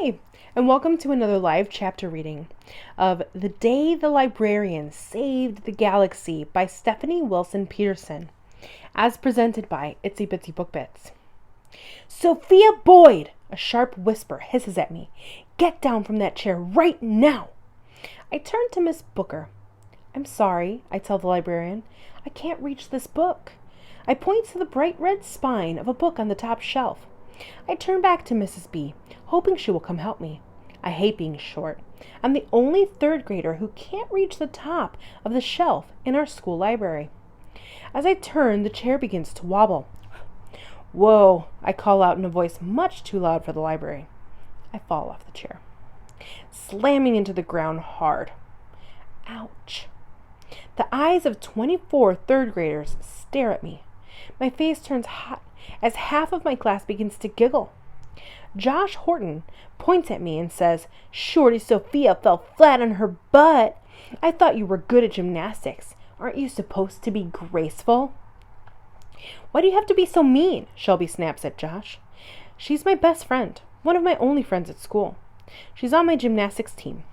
Hi, and welcome to another live chapter reading of The Day the Librarian Saved the Galaxy by Stephenie Wilson Peterson, as presented by Itsy Bitsy Book Bits. Sophia Boyd! A sharp whisper hisses at me. Get down from that chair right now! I turn to Miss Booker. I'm sorry, I tell the librarian. I can't reach this book. I point to the bright red spine of a book on the top shelf. I turn back to Mrs. B, hoping she will come help me. I hate being short. I'm the only third grader who can't reach the top of the shelf in our school library. As I turn, the chair begins to wobble. Whoa, I call out in a voice much too loud for the library. I fall off the chair, slamming into the ground hard. Ouch. The eyes of 24 third graders stare at me. My face turns hot as half of my class begins to giggle. Josh Horton points at me and says, Shorty Sophia fell flat on her butt. I thought you were good at gymnastics. Aren't you supposed to be graceful? Why do you have to be so mean? Shelby snaps at Josh. She's my best friend, one of my only friends at school. She's on my gymnastics team.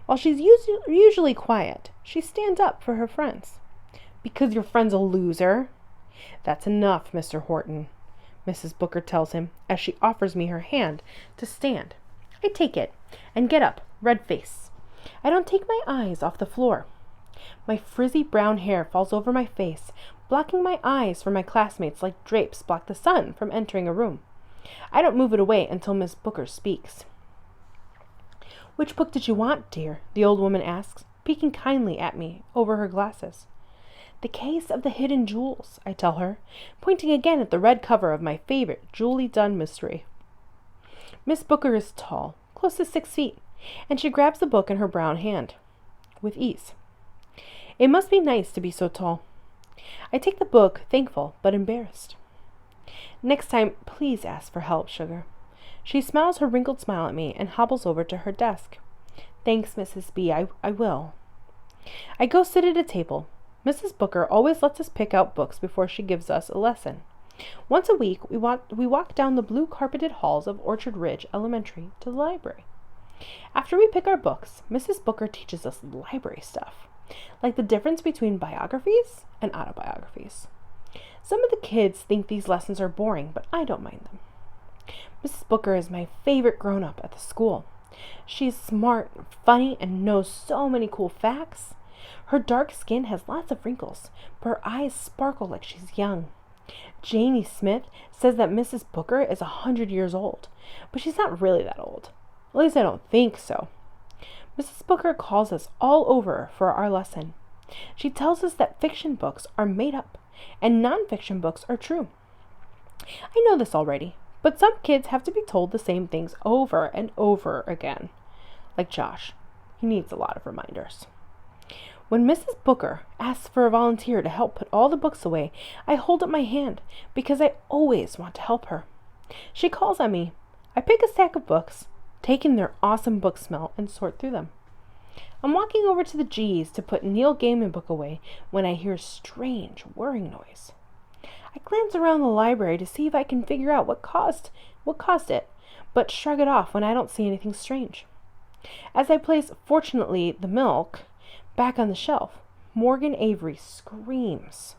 While she's usually quiet, she stands up for her friends. Because your friend's a loser. That's enough, Mr. Horton, Mrs. Booker tells him as she offers me her hand to stand. I take it and get up, red face. I don't take my eyes off the floor. My frizzy brown hair falls over my face, blocking my eyes from my classmates like drapes block the sun from entering a room. I don't move it away until Miss Booker speaks. Which book did you want, dear? The old woman asks, peeking kindly at me over her glasses. The Case of the Hidden Jewels, I tell her, pointing again at the red cover of my favorite Julie Dunn mystery. Miss Booker is tall, close to 6 feet, and she grabs the book in her brown hand, with ease. It must be nice to be so tall. I take the book, thankful but embarrassed. Next time, please ask for help, Sugar. She smiles her wrinkled smile at me and hobbles over to her desk. Thanks, Mrs. B, I will. I go sit at a table. Mrs. Booker always lets us pick out books before she gives us a lesson. Once a week, we walk down the blue carpeted halls of Orchard Ridge Elementary to the library. After we pick our books, Mrs. Booker teaches us library stuff, like the difference between biographies and autobiographies. Some of the kids think these lessons are boring, but I don't mind them. Mrs. Booker is my favorite grown-up at the school. She's smart, funny, and knows so many cool facts. Her dark skin has lots of wrinkles, but her eyes sparkle like she's young. Janie Smith says that Mrs. Booker is 100 years old, but she's not really that old. At least I don't think so. Mrs. Booker calls us all over for our lesson. She tells us that fiction books are made up, and non-fiction books are true. I know this already, but some kids have to be told the same things over and over again. Like Josh. He needs a lot of reminders. When Mrs. Booker asks for a volunteer to help put all the books away, I hold up my hand because I always want to help her. She calls on me. I pick a stack of books, take in their awesome book smell, and sort through them. I'm walking over to the G's to put Neil Gaiman book away when I hear a strange whirring noise. I glance around the library to see if I can figure out what caused it, but shrug it off when I don't see anything strange. As I place, fortunately, the milk back on the shelf, Morgan Avery screams.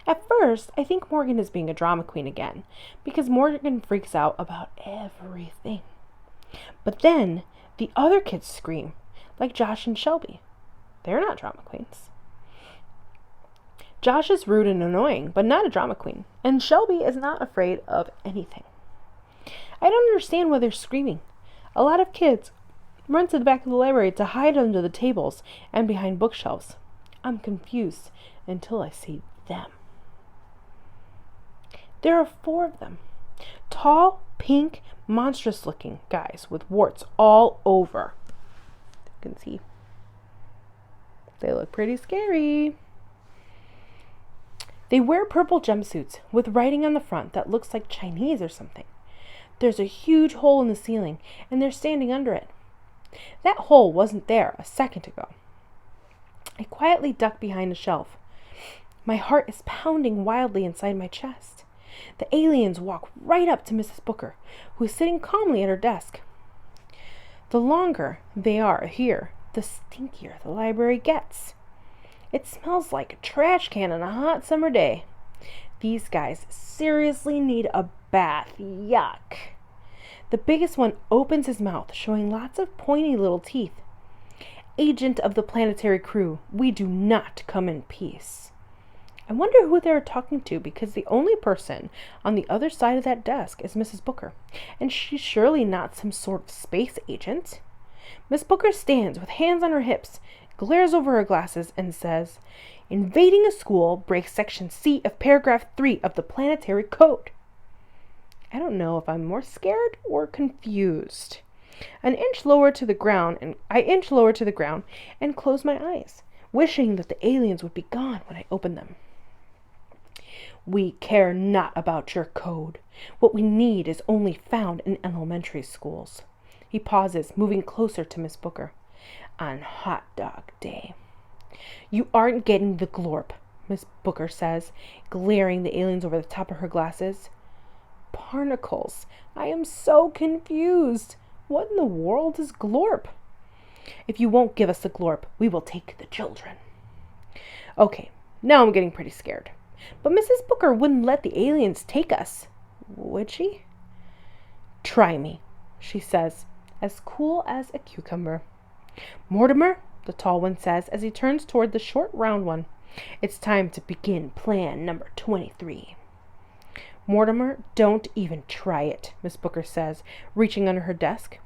At first, I think Morgan is being a drama queen again, because Morgan freaks out about everything. But then, the other kids scream, like Josh and Shelby. They're not drama queens. Josh is rude and annoying, but not a drama queen, and Shelby is not afraid of anything. I don't understand why they're screaming. A lot of kids run to the back of the library to hide under the tables and behind bookshelves. I'm confused until I see them. There are 4 of them. Tall, pink, monstrous-looking guys with warts all over. You can see. They look pretty scary. They wear purple jumpsuits with writing on the front that looks like Chinese or something. There's a huge hole in the ceiling, and they're standing under it. That hole wasn't there a second ago. I quietly duck behind a shelf. My heart is pounding wildly inside my chest. The aliens walk right up to Mrs. Booker, who is sitting calmly at her desk. The longer they are here, the stinkier the library gets. It smells like a trash can on a hot summer day. These guys seriously need a bath. Yuck. The biggest one opens his mouth, showing lots of pointy little teeth. Agent of the planetary crew, we do not come in peace. I wonder who they're talking to, because the only person on the other side of that desk is Mrs. Booker, and she's surely not some sort of space agent. Miss Booker stands with hands on her hips, glares over her glasses, and says, "Invading a school breaks Section C of Paragraph 3 of the Planetary Code." I don't know if I'm more scared or confused. I inch lower to the ground and close my eyes, wishing that the aliens would be gone when I open them. "We care not about your code. What we need is only found in elementary schools." He pauses, moving closer to Miss Booker. "On hot dog day." "You aren't getting the glorp," Miss Booker says, glaring the aliens over the top of her glasses. Barnacles, I am so confused. What in the world is glorp? "If you won't give us the glorp, we will take the children." Okay, now I'm getting pretty scared. But Mrs. Booker wouldn't let the aliens take us, would she? "Try me," she says, as cool as a cucumber. "Mortimer," the tall one says as he turns toward the short round one, "it's time to begin plan number 23. "Mortimer, don't even try it," Miss Booker says, reaching under her desk.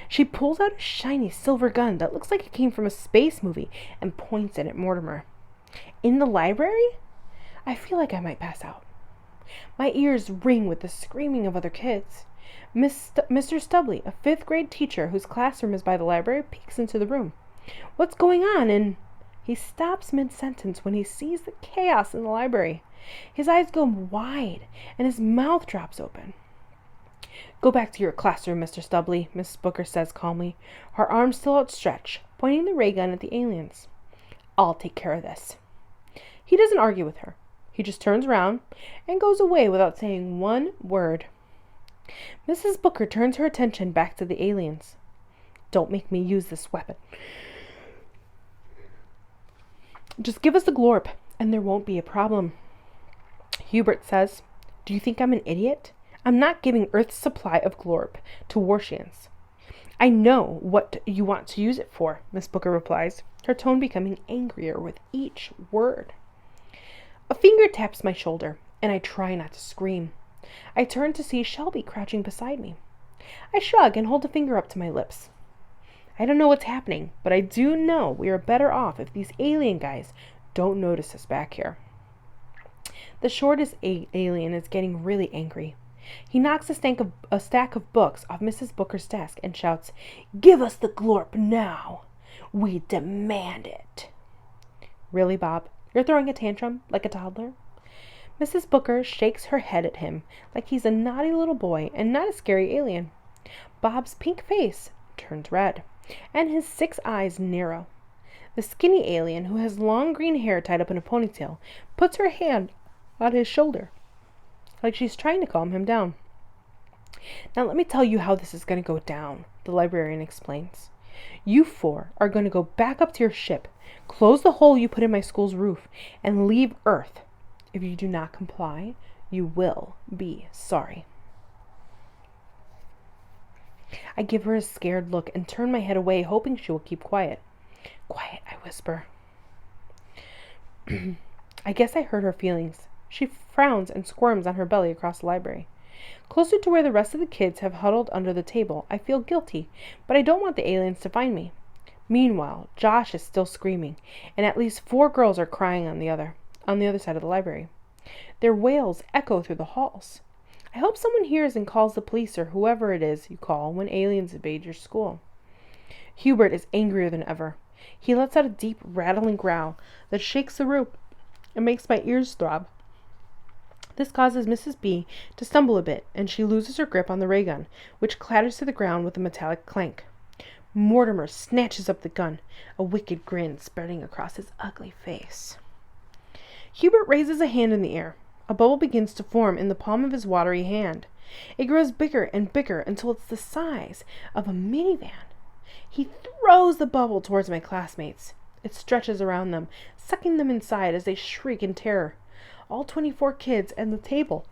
She pulls out a shiny silver gun that looks like it came from a space movie and points it at Mortimer. "In the library?" I feel like I might pass out. My ears ring with the screaming of other kids. Mr. Stubley, a 5th grade teacher whose classroom is by the library, peeks into the room. "What's going on?" And he stops mid-sentence when he sees the chaos in the library. His eyes go wide, and his mouth drops open. "Go back to your classroom, Mr. Stubley," Miss Booker says calmly, her arm still outstretched, pointing the ray gun at the aliens. "I'll take care of this." He doesn't argue with her. He just turns around and goes away without saying one word. Mrs. Booker turns her attention back to the aliens. "Don't make me use this weapon. Just give us the glorp, and there won't be a problem." Hubert says, "Do you think I'm an idiot? I'm not giving Earth's supply of glorp to Warshians." "I know what you want to use it for," Miss Booker replies, her tone becoming angrier with each word. A finger taps my shoulder, and I try not to scream. I turn to see Shelby crouching beside me. I shrug and hold a finger up to my lips. I don't know what's happening, but I do know we are better off if these alien guys don't notice us back here. The shortest alien is getting really angry. He knocks a stack of books off Mrs. Booker's desk and shouts, "Give us the glorp now! We demand it!" "Really, Bob? You're throwing a tantrum like a toddler?" Mrs. Booker shakes her head at him like he's a naughty little boy and not a scary alien. Bob's pink face turns red, and his 6 eyes narrow. The skinny alien, who has long green hair tied up in a ponytail, puts her hand on his shoulder, like she's trying to calm him down. "Now let me tell you how this is going to go down," the librarian explains. "You 4 are going to go back up to your ship, close the hole you put in my school's roof, and leave Earth. If you do not comply, you will be sorry." I give her a scared look and turn my head away, hoping she will keep quiet. "Quiet," I whisper. I guess I hurt her feelings. She frowns and squirms on her belly across the library. Closer to where the rest of the kids have huddled under the table, I feel guilty, but I don't want the aliens to find me. Meanwhile, Josh is still screaming, and at least 4 girls are crying on the other side of the library. Their wails echo through the halls. I hope someone hears and calls the police or whoever it is you call when aliens invade your school. Hubert is angrier than ever. He lets out a deep, rattling growl that shakes the room and makes my ears throb. This causes Mrs. B to stumble a bit, and she loses her grip on the ray gun, which clatters to the ground with a metallic clank. Mortimer snatches up the gun, a wicked grin spreading across his ugly face. Hubert raises a hand in the air. A bubble begins to form in the palm of his watery hand. It grows bigger and bigger until it's the size of a minivan. He throws the bubble towards my classmates. It stretches around them, sucking them inside as they shriek in terror. All 24 kids and the table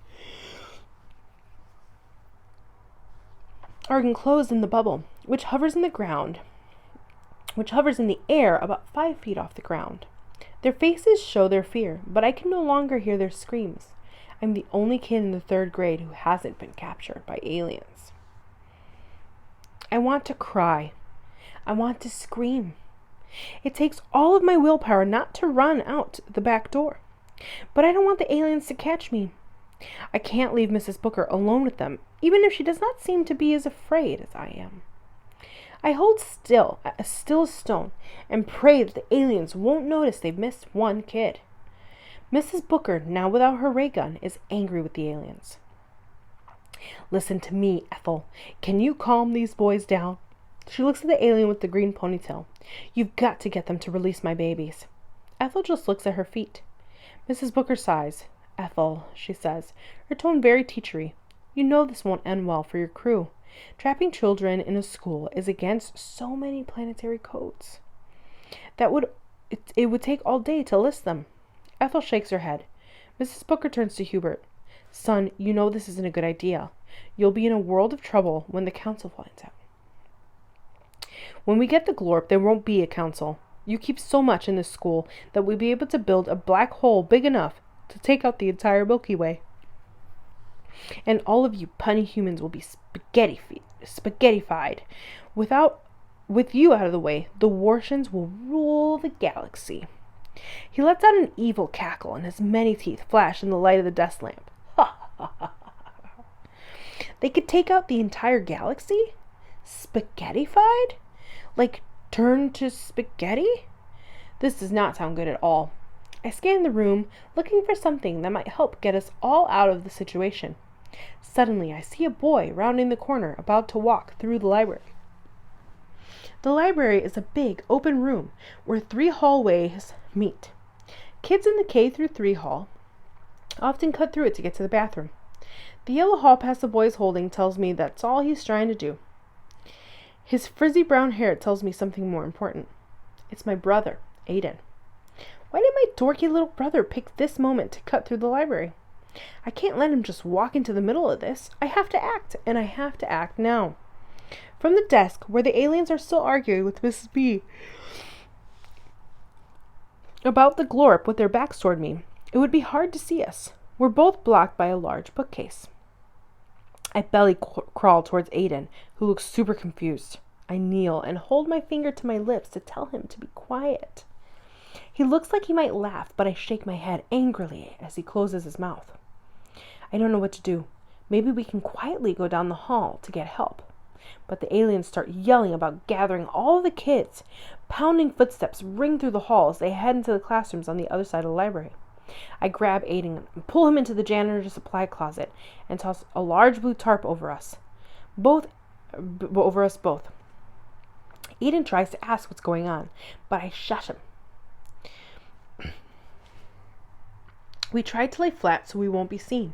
are enclosed in the bubble, which hovers in the air about 5 feet off the ground. Their faces show their fear, but I can no longer hear their screams. I'm the only kid in the 3rd grade who hasn't been captured by aliens. I want to cry. I want to scream. It takes all of my willpower not to run out the back door. But I don't want the aliens to catch me. I can't leave Mrs. Booker alone with them, even if she does not seem to be as afraid as I am. I hold still as stone, and pray that the aliens won't notice they've missed one kid. Mrs. Booker, now without her ray gun, is angry with the aliens. Listen to me, Ethel. Can you calm these boys down? She looks at the alien with the green ponytail. You've got to get them to release my babies. Ethel just looks at her feet. Mrs. Booker sighs. Ethel, she says, her tone very teachery. You know this won't end well for your crew. Trapping children in a school is against so many planetary codes. It would take all day to list them. Ethel shakes her head. Mrs. Booker turns to Hubert. Son, you know this isn't a good idea. You'll be in a world of trouble when the council finds out. When we get the glorp, there won't be a council. You keep so much in this school that we'll be able to build a black hole big enough to take out the entire Milky Way. And all of you punny humans will be spaghettified. With you out of the way, the Wartians will rule the galaxy. He lets out an evil cackle, and his many teeth flash in the light of the desk lamp. They could take out the entire galaxy? Spaghettified? Like, turned to spaghetti? This does not sound good at all. I scan the room, looking for something that might help get us all out of the situation. Suddenly, I see a boy rounding the corner, about to walk through the library. The library is a big, open room where 3 hallways meet. Kids in the K-3 hall often cut through it to get to the bathroom. The yellow hall pass the boy is holding tells me that's all he's trying to do. His frizzy brown hair tells me something more important. It's my brother, Aiden. Why did my dorky little brother pick this moment to cut through the library? I can't let him just walk into the middle of this. I have to act, and I have to act now. From the desk, where the aliens are still arguing with Mrs. B about the glorp with their backs toward me, it would be hard to see us. We're both blocked by a large bookcase. I belly crawl towards Aiden, who looks super confused. I kneel and hold my finger to my lips to tell him to be quiet. He looks like he might laugh, but I shake my head angrily as he closes his mouth. I don't know what to do. Maybe we can quietly go down the hall to get help. But the aliens start yelling about gathering all the kids. Pounding footsteps ring through the hall as they head into the classrooms on the other side of the library. I grab Aiden and pull him into the janitor's supply closet and toss a large blue tarp over us both. Aiden tries to ask what's going on, but I shut him. We try to lay flat so we won't be seen.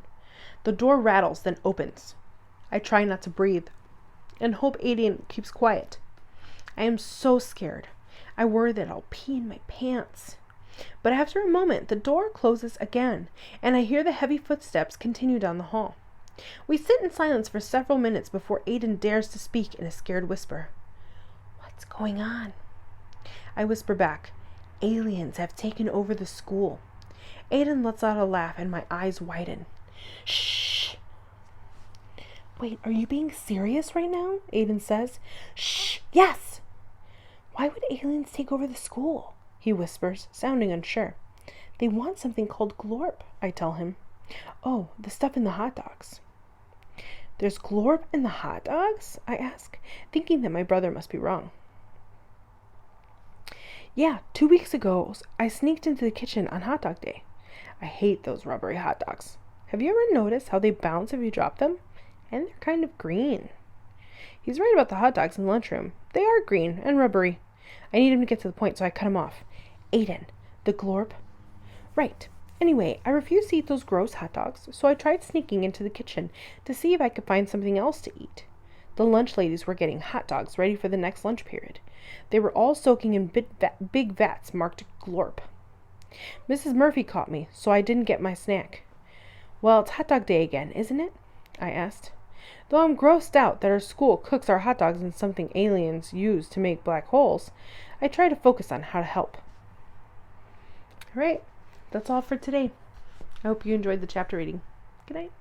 The door rattles, then opens. I try not to breathe and hope Aiden keeps quiet. I am so scared. I worry that I'll pee in my pants. But after a moment, the door closes again, and I hear the heavy footsteps continue down the hall. We sit in silence for several minutes before Aiden dares to speak in a scared whisper. What's going on? I whisper back. Aliens have taken over the school. Aiden lets out a laugh and my eyes widen. Shh. Wait, are you being serious right now? Aiden says. Shh, yes. Why would aliens take over the school? He whispers, sounding unsure. They want something called glorp, I tell him. Oh, the stuff in the hot dogs. There's glorp in the hot dogs? I ask, thinking that my brother must be wrong. Yeah, 2 weeks ago, I sneaked into the kitchen on hot dog day. I hate those rubbery hot dogs. Have you ever noticed how they bounce if you drop them? And they're kind of green. He's right about the hot dogs in the lunchroom. They are green and rubbery. I need him to get to the point, so I cut him off. Aiden, the glorp? Right. Anyway, I refused to eat those gross hot dogs, so I tried sneaking into the kitchen to see if I could find something else to eat. The lunch ladies were getting hot dogs ready for the next lunch period. They were all soaking in big vats marked glorp. Mrs. Murphy caught me, so I didn't get my snack. Well, it's hot dog day again, isn't it? I asked. Though I'm grossed out that our school cooks our hot dogs in something aliens use to make black holes, I try to focus on how to help. All right, that's all for today. I hope you enjoyed the chapter reading. Good night.